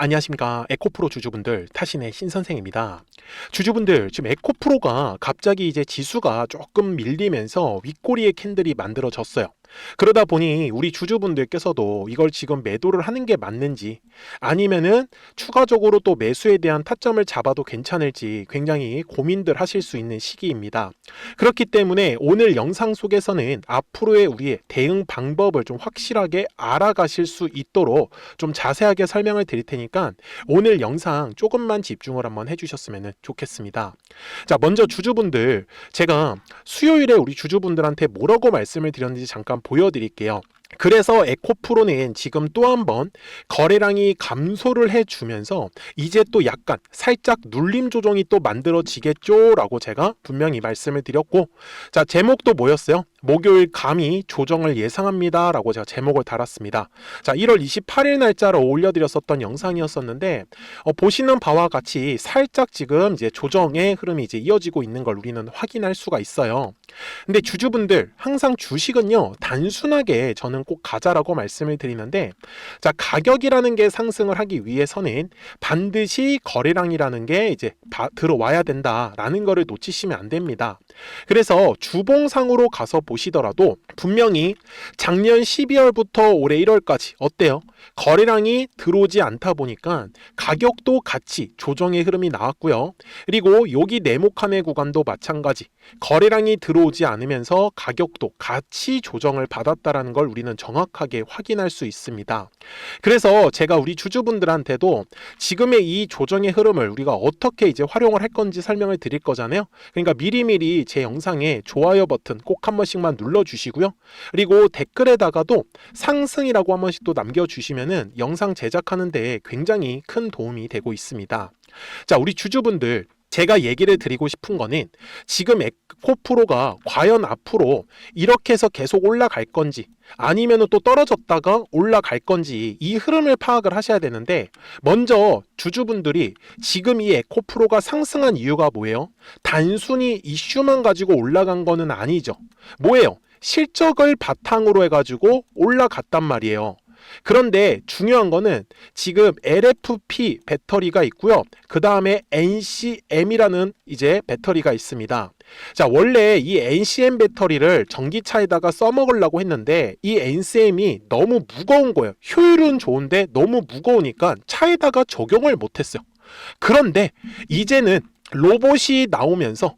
안녕하십니까. 에코프로 주주분들, 타신의 신선생입니다. 주주분들, 지금 에코프로가 갑자기 이제 지수가 조금 밀리면서 윗꼬리의 캔들이 만들어졌어요. 그러다 보니 우리 주주분들께서도 이걸 지금 매도를 하는 게 맞는지, 아니면은 추가적으로 또 매수에 대한 타점을 잡아도 괜찮을지 굉장히 고민들 하실 수 있는 시기입니다. 그렇기 때문에 오늘 영상 속에서는 앞으로의 우리의 대응 방법을 좀 확실하게 알아가실 수 있도록 좀 자세하게 설명을 드릴 테니까 오늘 영상 조금만 집중을 한번 해주셨으면 좋겠습니다. 자, 먼저 주주분들, 제가 수요일에 우리 주주분들한테 뭐라고 말씀을 드렸는지 잠깐 보여드릴게요. 그래서 에코프로는 지금 또 한 번 거래량이 감소를 해주면서 이제 또 약간 살짝 눌림 조정이 또 만들어지겠죠 라고 제가 분명히 말씀을 드렸고, 자, 제목도 뭐였어요? 목요일 감히 조정을 예상합니다 라고 제가 제목을 달았습니다. 자, 1월 28일 날짜로 올려드렸었던 영상이었었는데 보시는 바와 같이 살짝 지금 이제 조정의 흐름이 이제 이어지고 있는 걸 우리는 확인할 수가 있어요. 근데 주주분들, 항상 주식은요 단순하게 저는 꼭 가자라고 말씀을 드리는데, 자, 가격이라는 게 상승을 하기 위해서는 반드시 거래량이라는 게 이제 들어와야 된다라는 거를 놓치시면 안 됩니다. 그래서 주봉상으로 가서 보시더라도 분명히 작년 12월부터 올해 1월까지 어때요? 거래량이 들어오지 않다 보니까 가격도 같이 조정의 흐름이 나왔고요. 그리고 여기 네모칸의 구간도 마찬가지, 거래량이 들어오지 않으면서 가격도 같이 조정을 받았다라는 걸 우리는 정확하게 확인할 수 있습니다. 그래서 제가 우리 주주분들한테도 지금의 이 조정의 흐름을 우리가 어떻게 이제 활용을 할 건지 설명을 드릴 거잖아요. 그러니까 미리미리 제 영상에 좋아요 버튼 꼭 한 번씩만 눌러주시고요. 그리고 댓글에다가도 상승이라고 한 번씩 또 남겨주시면은 영상 제작하는 데 굉장히 큰 도움이 되고 있습니다. 자, 우리 주주분들, 제가 얘기를 드리고 싶은 거는 지금 에코프로가 과연 앞으로 이렇게 해서 계속 올라갈 건지 아니면 또 떨어졌다가 올라갈 건지 이 흐름을 파악을 하셔야 되는데, 먼저 주주분들이 지금 이 에코프로가 상승한 이유가 뭐예요? 단순히 이슈만 가지고 올라간 거는 아니죠. 뭐예요? 실적을 바탕으로 해가지고 올라갔단 말이에요. 그런데 중요한 거는 지금 LFP 배터리가 있고요. 그 다음에 NCM이라는 이제 배터리가 있습니다. 자, 원래 이 NCM 배터리를 전기차에다가 써먹으려고 했는데 이 NCM이 너무 무거운 거예요. 효율은 좋은데 너무 무거우니까 차에다가 적용을 못했어요. 그런데 이제는 로봇이 나오면서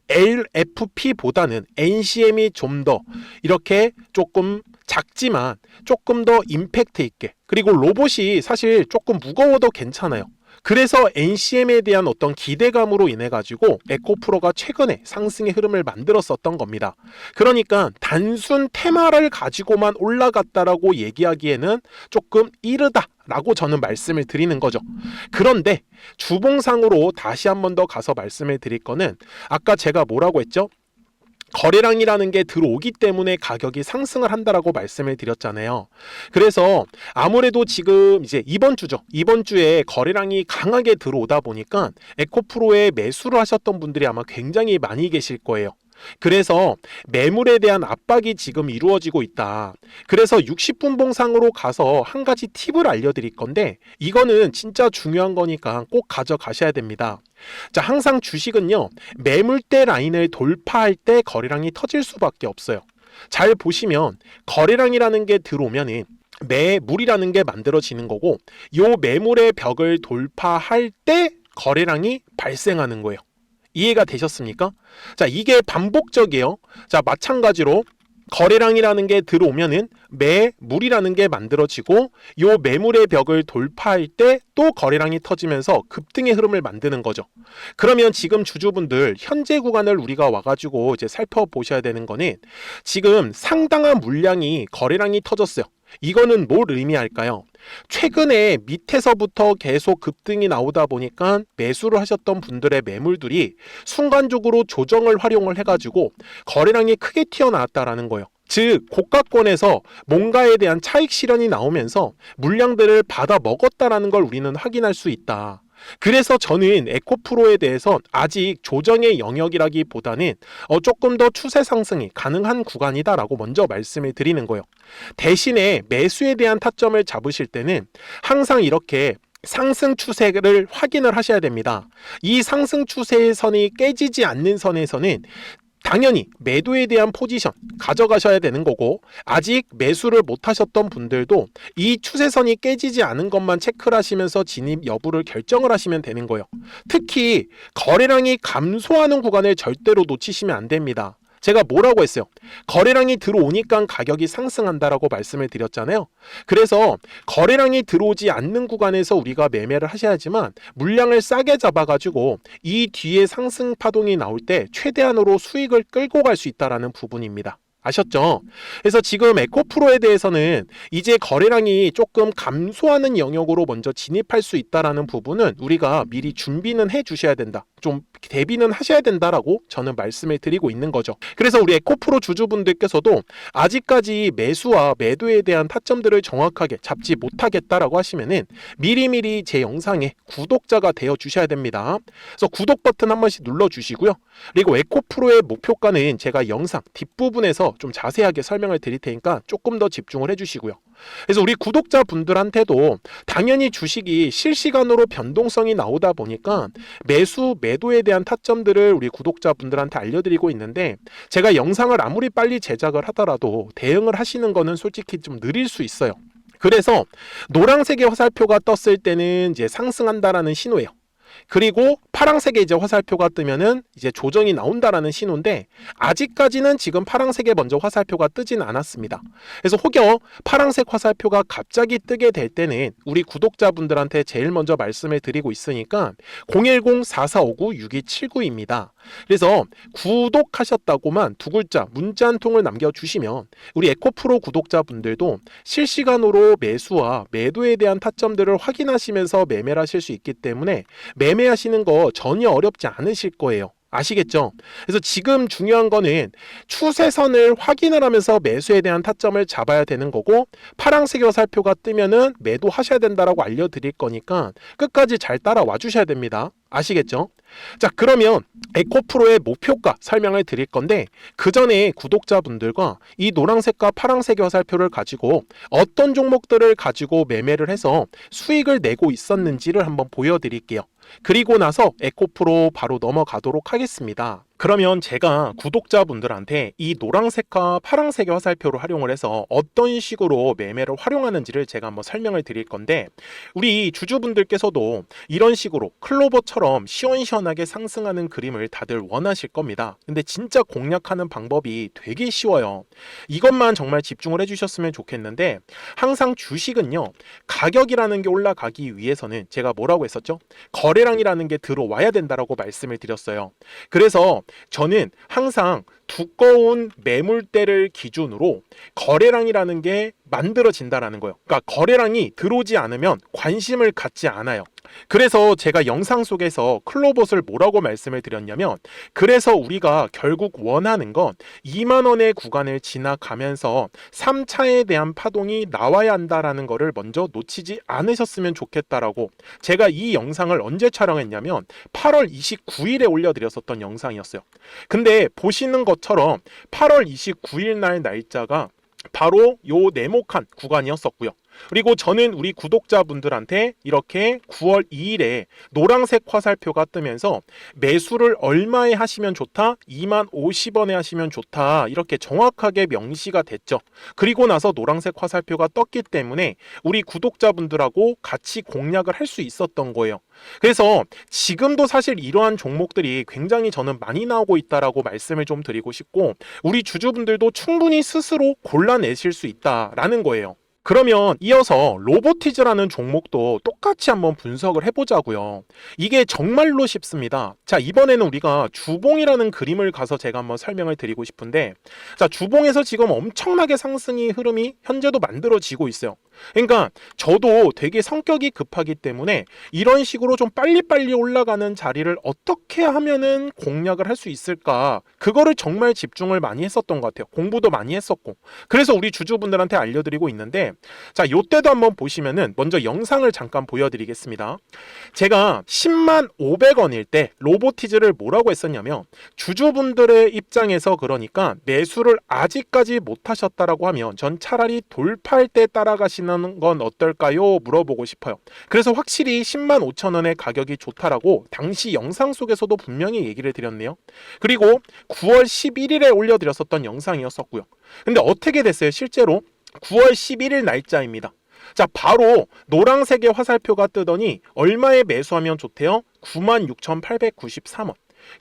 LFP보다는 NCM이 좀 더 이렇게 조금 작지만 조금 더 임팩트 있게, 그리고 로봇이 사실 조금 무거워도 괜찮아요. 그래서 NCM에 대한 어떤 기대감으로 인해 가지고 에코프로가 최근에 상승의 흐름을 만들었었던 겁니다. 그러니까 단순 테마를 가지고만 올라갔다라고 얘기하기에는 조금 이르다 라고 저는 말씀을 드리는 거죠. 그런데 주봉상으로 다시 한 번 더 가서 말씀을 드릴 거는, 아까 제가 뭐라고 했죠? 거래량이라는 게 들어오기 때문에 가격이 상승을 한다라고 말씀을 드렸잖아요. 그래서 아무래도 지금 이제 이번 주죠. 이번 주에 거래량이 강하게 들어오다 보니까 에코프로에 매수를 하셨던 분들이 아마 굉장히 많이 계실 거예요. 그래서 매물에 대한 압박이 지금 이루어지고 있다. 그래서 60분 봉상으로 가서 한 가지 팁을 알려드릴 건데, 이거는 진짜 중요한 거니까 꼭 가져가셔야 됩니다. 자, 항상 주식은요 매물대 라인을 돌파할 때 거래량이 터질 수밖에 없어요. 잘 보시면 거래량이라는 게 들어오면은 매물이라는 게 만들어지는 거고, 요 매물의 벽을 돌파할 때 거래량이 발생하는 거예요. 이해가 되셨습니까? 자, 이게 반복적이에요. 자, 마찬가지로 거래량이라는 게 들어오면은 매물이라는 게 만들어지고, 요 매물의 벽을 돌파할 때 또 거래량이 터지면서 급등의 흐름을 만드는 거죠. 그러면 지금 주주분들, 현재 구간을 우리가 와가지고 이제 살펴보셔야 되는 거는, 지금 상당한 물량이 거래량이 터졌어요. 이거는 뭘 의미할까요? 최근에 밑에서부터 계속 급등이 나오다 보니까 매수를 하셨던 분들의 매물들이 순간적으로 조정을 활용을 해가지고 거래량이 크게 튀어나왔다라는 거예요. 즉, 고가권에서 뭔가에 대한 차익 실현이 나오면서 물량들을 받아 먹었다라는 걸 우리는 확인할 수 있다. 그래서 저는 에코프로에 대해서 아직 조정의 영역이라기보다는 조금 더 추세 상승이 가능한 구간이다라고 먼저 말씀을 드리는 거예요. 대신에 매수에 대한 타점을 잡으실 때는 항상 이렇게 상승 추세를 확인을 하셔야 됩니다. 이 상승 추세의 선이 깨지지 않는 선에서는 당연히 매도에 대한 포지션 가져가셔야 되는 거고, 아직 매수를 못 하셨던 분들도 이 추세선이 깨지지 않은 것만 체크를 하시면서 진입 여부를 결정을 하시면 되는 거예요. 특히 거래량이 감소하는 구간을 절대로 놓치시면 안 됩니다. 제가 뭐라고 했어요? 거래량이 들어오니까 가격이 상승한다라고 말씀을 드렸잖아요. 그래서 거래량이 들어오지 않는 구간에서 우리가 매매를 하셔야지만 물량을 싸게 잡아가지고 이 뒤에 상승 파동이 나올 때 최대한으로 수익을 끌고 갈 수 있다는 부분입니다. 아셨죠? 그래서 지금 에코프로에 대해서는 이제 거래량이 조금 감소하는 영역으로 먼저 진입할 수 있다는 부분은 우리가 미리 준비는 해 주셔야 된다. 좀 대비는 하셔야 된다라고 저는 말씀을 드리고 있는 거죠. 그래서 우리 에코프로 주주분들께서도 아직까지 매수와 매도에 대한 타점들을 정확하게 잡지 못하겠다라고 하시면은 미리미리 제 영상에 구독자가 되어 주셔야 됩니다. 그래서 구독 버튼 한 번씩 눌러 주시고요. 그리고 에코프로의 목표가는 제가 영상 뒷부분에서 좀 자세하게 설명을 드릴 테니까 조금 더 집중을 해주시고요. 그래서 우리 구독자분들한테도 당연히 주식이 실시간으로 변동성이 나오다 보니까 매수, 매도에 대한 타점들을 우리 구독자분들한테 알려드리고 있는데, 제가 영상을 아무리 빨리 제작을 하더라도 대응을 하시는 거는 솔직히 좀 느릴 수 있어요. 그래서 노란색의 화살표가 떴을 때는 이제 상승한다라는 신호예요. 그리고 파란색의 이제 화살표가 뜨면은 이제 조정이 나온다라는 신호인데, 아직까지는 지금 파란색에 먼저 화살표가 뜨진 않았습니다. 그래서 혹여 파란색 화살표가 갑자기 뜨게 될 때는 우리 구독자분들한테 제일 먼저 말씀을 드리고 있으니까 010-4459-6279입니다. 그래서 구독하셨다고만 두 글자 문자 한 통을 남겨주시면 우리 에코프로 구독자분들도 실시간으로 매수와 매도에 대한 타점들을 확인하시면서 매매를 하실 수 있기 때문에 매매하시는 거 전혀 어렵지 않으실 거예요. 아시겠죠? 그래서 지금 중요한 거는 추세선을 확인을 하면서 매수에 대한 타점을 잡아야 되는 거고, 파란색 화살표가 뜨면은 매도하셔야 된다라고 알려드릴 거니까 끝까지 잘 따라와 주셔야 됩니다. 아시겠죠? 자, 그러면 에코프로의 목표가 설명을 드릴 건데, 그 전에 구독자분들과 이 노란색과 파란색의 화살표를 가지고 어떤 종목들을 가지고 매매를 해서 수익을 내고 있었는지를 한번 보여드릴게요. 그리고 나서 에코프로 바로 넘어가도록 하겠습니다. 그러면 제가 구독자분들한테 이 노란색과 파란색의 화살표를 활용을 해서 어떤 식으로 매매를 활용하는지를 제가 한번 설명을 드릴 건데, 우리 주주분들께서도 이런 식으로 클로버처럼 시원시원하게 상승하는 그림을 다들 원하실 겁니다. 근데 진짜 공략하는 방법이 되게 쉬워요. 이것만 정말 집중을 해주셨으면 좋겠는데, 항상 주식은요, 가격이라는 게 올라가기 위해서는 제가 뭐라고 했었죠? 거래량이라는 게 들어와야 된다라고 말씀을 드렸어요. 그래서 저는 항상 두꺼운 매물대를 기준으로 거래량이라는 게 만들어진다라는 거예요. 그러니까 거래량이 들어오지 않으면 관심을 갖지 않아요. 그래서 제가 영상 속에서 클로봇을 뭐라고 말씀을 드렸냐면, 그래서 우리가 결국 원하는 건 2만 원의 구간을 지나가면서 3차에 대한 파동이 나와야 한다라는 거를 먼저 놓치지 않으셨으면 좋겠다라고, 제가 이 영상을 언제 촬영했냐면 8월 29일에 올려드렸었던 영상이었어요. 근데 보시는 것처럼 8월 29일 날 날짜가 바로 요 네모칸 구간이었었고요. 그리고 저는 우리 구독자분들한테 이렇게 9월 2일에 노란색 화살표가 뜨면서 매수를 얼마에 하시면 좋다? 2만 50원에 하시면 좋다. 이렇게 정확하게 명시가 됐죠. 그리고 나서 노란색 화살표가 떴기 때문에 우리 구독자분들하고 같이 공략을 할 수 있었던 거예요. 그래서 지금도 사실 이러한 종목들이 굉장히 저는 많이 나오고 있다라고 말씀을 좀 드리고 싶고, 우리 주주분들도 충분히 스스로 골라내실 수 있다라는 거예요. 그러면 이어서 로보티즈라는 종목도 똑같이 한번 분석을 해보자고요. 이게 정말로 쉽습니다. 자, 이번에는 우리가 주봉이라는 그림을 가서 제가 한번 설명을 드리고 싶은데, 자, 주봉에서 지금 엄청나게 상승이 흐름이 현재도 만들어지고 있어요. 그러니까 저도 되게 성격이 급하기 때문에 이런 식으로 좀 빨리빨리 올라가는 자리를 어떻게 하면은 공략을 할 수 있을까, 그거를 정말 집중을 많이 했었던 것 같아요. 공부도 많이 했었고. 그래서 우리 주주분들한테 알려드리고 있는데, 자, 요때도 한번 보시면은 먼저 영상을 잠깐 보여드리겠습니다. 제가 10만 500원일 때 로보티즈를 뭐라고 했었냐면, 주주분들의 입장에서 그러니까 매수를 아직까지 못 하셨다라고 하면 전 차라리 돌파할 때 따라가시는 보시는 건 어떨까요? 물어보고 싶어요. 그래서 확실히 105,000원의 가격이 좋다라고 당시 영상 속에서도 분명히 얘기를 드렸네요. 그리고 9월 11일에 올려드렸었던 영상이었었고요. 근데 어떻게 됐어요? 실제로 9월 11일 날짜입니다. 자, 바로 노란색의 화살표가 뜨더니 얼마에 매수하면 좋대요? 96,893원.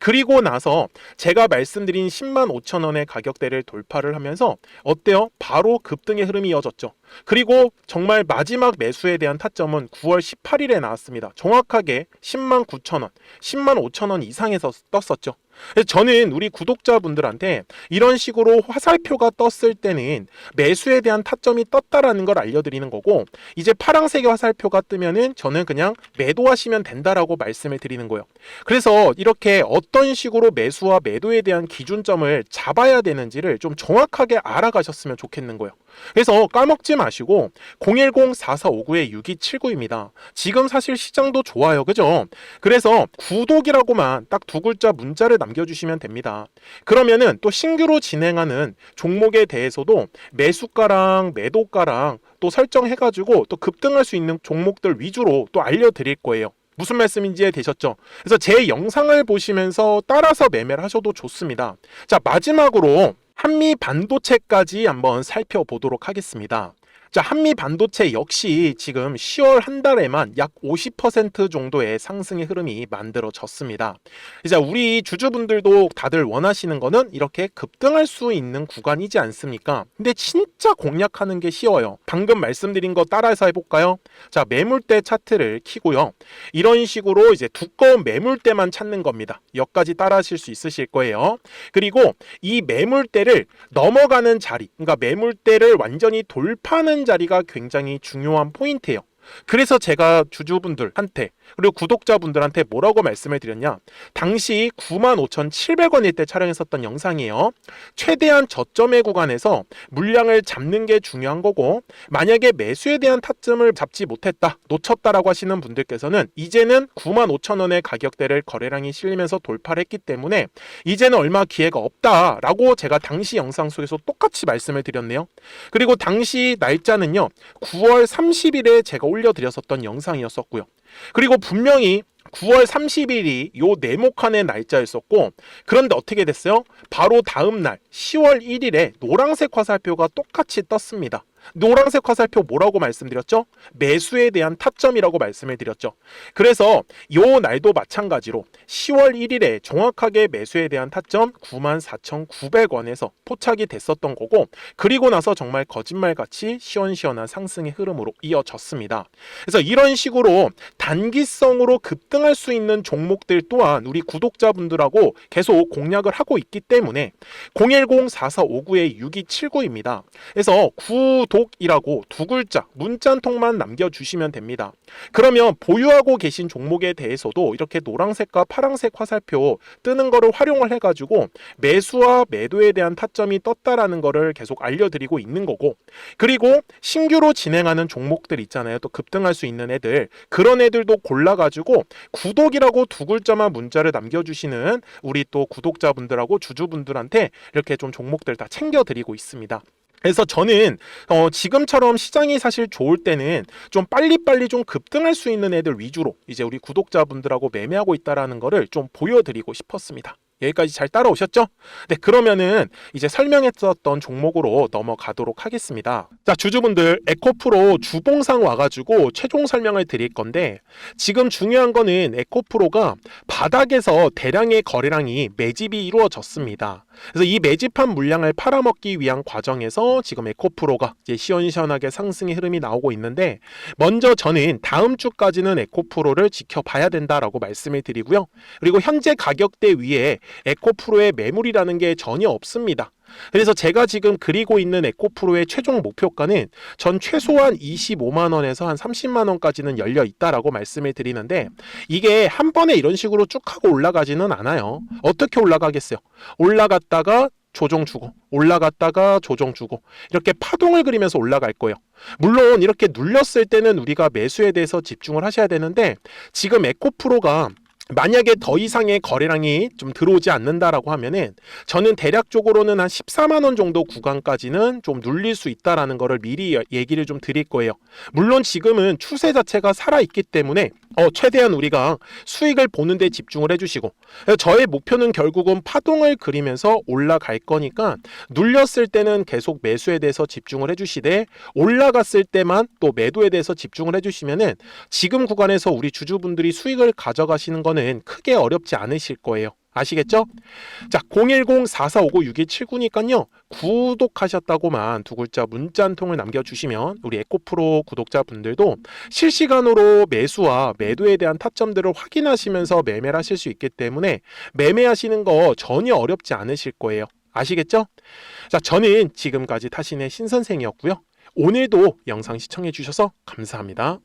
그리고 나서 제가 말씀드린 105,000원의 가격대를 돌파를 하면서 어때요? 바로 급등의 흐름이 이어졌죠. 그리고 정말 마지막 매수에 대한 타점은 9월 18일에 나왔습니다. 정확하게 109,000원, 105,000원 이상에서 떴었죠. 그래서 저는 우리 구독자분들한테 이런 식으로 화살표가 떴을 때는 매수에 대한 타점이 떴다라는 걸 알려드리는 거고, 이제 파란색의 화살표가 뜨면은 저는 그냥 매도하시면 된다라고 말씀을 드리는 거예요. 그래서 이렇게 어떤 식으로 매수와 매도에 대한 기준점을 잡아야 되는지를 좀 정확하게 알아가셨으면 좋겠는 거예요. 그래서 까먹지 마시고 010-4459-6279입니다. 지금 사실 시장도 좋아요, 그죠? 그래서 구독이라고만 딱 두 글자 문자를 남겨주시면 됩니다. 그러면은 또 신규로 진행하는 종목에 대해서도 매수가랑 매도가랑 또 설정해가지고 또 급등할 수 있는 종목들 위주로 또 알려드릴 거예요. 무슨 말씀인지 이해되셨죠? 그래서 제 영상을 보시면서 따라서 매매를 하셔도 좋습니다. 자, 마지막으로 한미 반도체까지 한번 살펴보도록 하겠습니다. 자, 한미 반도체 역시 지금 10월 한 달에만 약 50% 정도의 상승의 흐름이 만들어졌습니다. 이제 우리 주주분들도 다들 원하시는 거는 이렇게 급등할 수 있는 구간이지 않습니까? 근데 진짜 공략하는 게 쉬워요. 방금 말씀드린 거 따라서 해볼까요? 자, 매물대 차트를 켜고요. 이런 식으로 이제 두꺼운 매물대만 찾는 겁니다. 여기까지 따라 하실 수 있으실 거예요. 그리고 이 매물대를 넘어가는 자리, 그러니까 매물대를 완전히 돌파하는 자리가 굉장히 중요한 포인트예요. 그래서 제가 주주분들한테 그리고 구독자분들한테 뭐라고 말씀을 드렸냐, 당시 95,700원일 때 촬영했었던 영상이에요. 최대한 저점의 구간에서 물량을 잡는 게 중요한 거고, 만약에 매수에 대한 타점을 잡지 못했다, 놓쳤다라고 하시는 분들께서는 이제는 95,000원의 가격대를 거래량이 실리면서 돌파를 했기 때문에 이제는 얼마 기회가 없다라고 제가 당시 영상 속에서 똑같이 말씀을 드렸네요. 그리고 당시 날짜는요, 9월 30일에 제가 올려드렸었던 영상이었었고요. 그리고 분명히 9월 30일이 요 네모칸의 날짜였었고, 그런데 어떻게 됐어요? 바로 다음 날 10월 1일에 노란색 화살표가 똑같이 떴습니다. 노란색 화살표 뭐라고 말씀드렸죠? 매수에 대한 타점이라고 말씀을 드렸죠. 그래서 요 날도 마찬가지로 10월 1일에 정확하게 매수에 대한 타점 94,900원에서 포착이 됐었던 거고, 그리고 나서 정말 거짓말같이 시원시원한 상승의 흐름으로 이어졌습니다. 그래서 이런 식으로 단기성으로 급등할 수 있는 종목들 또한 우리 구독자분들하고 계속 공략을 하고 있기 때문에 010-4459-6279입니다. 그래서 구독이라고 두 글자 문자 한 통만 남겨주시면 됩니다. 그러면 보유하고 계신 종목에 대해서도 이렇게 노란색과 파란색 화살표 뜨는 거를 활용을 해가지고 매수와 매도에 대한 타점이 떴다라는 거를 계속 알려드리고 있는 거고, 그리고 신규로 진행하는 종목들 있잖아요. 또 급등할 수 있는 애들, 그런 애들도 골라가지고 구독이라고 두 글자만 문자를 남겨주시는 우리 또 구독자분들하고 주주분들한테 이렇게 좀 종목들 다 챙겨드리고 있습니다. 그래서 저는 지금처럼 시장이 사실 좋을 때는 좀 빨리빨리 좀 급등할 수 있는 애들 위주로 이제 우리 구독자분들하고 매매하고 있다라는 거를 좀 보여드리고 싶었습니다. 여기까지 잘 따라오셨죠? 네, 그러면은 이제 설명했었던 종목으로 넘어가도록 하겠습니다. 자, 주주분들, 에코프로 주봉상 와가지고 최종 설명을 드릴 건데, 지금 중요한 거는 에코프로가 바닥에서 대량의 거래량이 매집이 이루어졌습니다. 그래서 이 매집한 물량을 팔아먹기 위한 과정에서 지금 에코프로가 이제 시원시원하게 상승의 흐름이 나오고 있는데, 먼저 저는 다음 주까지는 에코프로를 지켜봐야 된다라고 말씀을 드리고요. 그리고 현재 가격대 위에 에코프로의 매물이라는 게 전혀 없습니다. 그래서 제가 지금 그리고 있는 에코프로의 최종 목표가는 전 최소한 25만원에서 한 30만원까지는 열려 있다라고 말씀을 드리는데, 이게 한 번에 이런 식으로 쭉 하고 올라가지는 않아요. 어떻게 올라가겠어요? 올라갔다가 조정 주고 올라갔다가 조정 주고 이렇게 파동을 그리면서 올라갈 거예요. 물론 이렇게 눌렸을 때는 우리가 매수에 대해서 집중을 하셔야 되는데, 지금 에코프로가 만약에 더 이상의 거래량이 좀 들어오지 않는다라고 하면은 저는 대략적으로는 한 14만 원 정도 구간까지는 좀 눌릴 수 있다라는 거를 미리 얘기를 좀 드릴 거예요. 물론 지금은 추세 자체가 살아있기 때문에 최대한 우리가 수익을 보는 데 집중을 해주시고, 저의 목표는 결국은 파동을 그리면서 올라갈 거니까 눌렸을 때는 계속 매수에 대해서 집중을 해주시되 올라갔을 때만 또 매도에 대해서 집중을 해주시면은 지금 구간에서 우리 주주분들이 수익을 가져가시는 거는 크게 어렵지 않으실 거예요. 아시겠죠? 자, 010-4459-6179니까요. 구독하셨다고만 두 글자 문자 한 통을 남겨주시면 우리 에코프로 구독자분들도 실시간으로 매수와 매도에 대한 타점들을 확인하시면서 매매를 하실 수 있기 때문에 매매하시는 거 전혀 어렵지 않으실 거예요. 아시겠죠? 자, 저는 지금까지 타신의 신선생이었고요. 오늘도 영상 시청해 주셔서 감사합니다.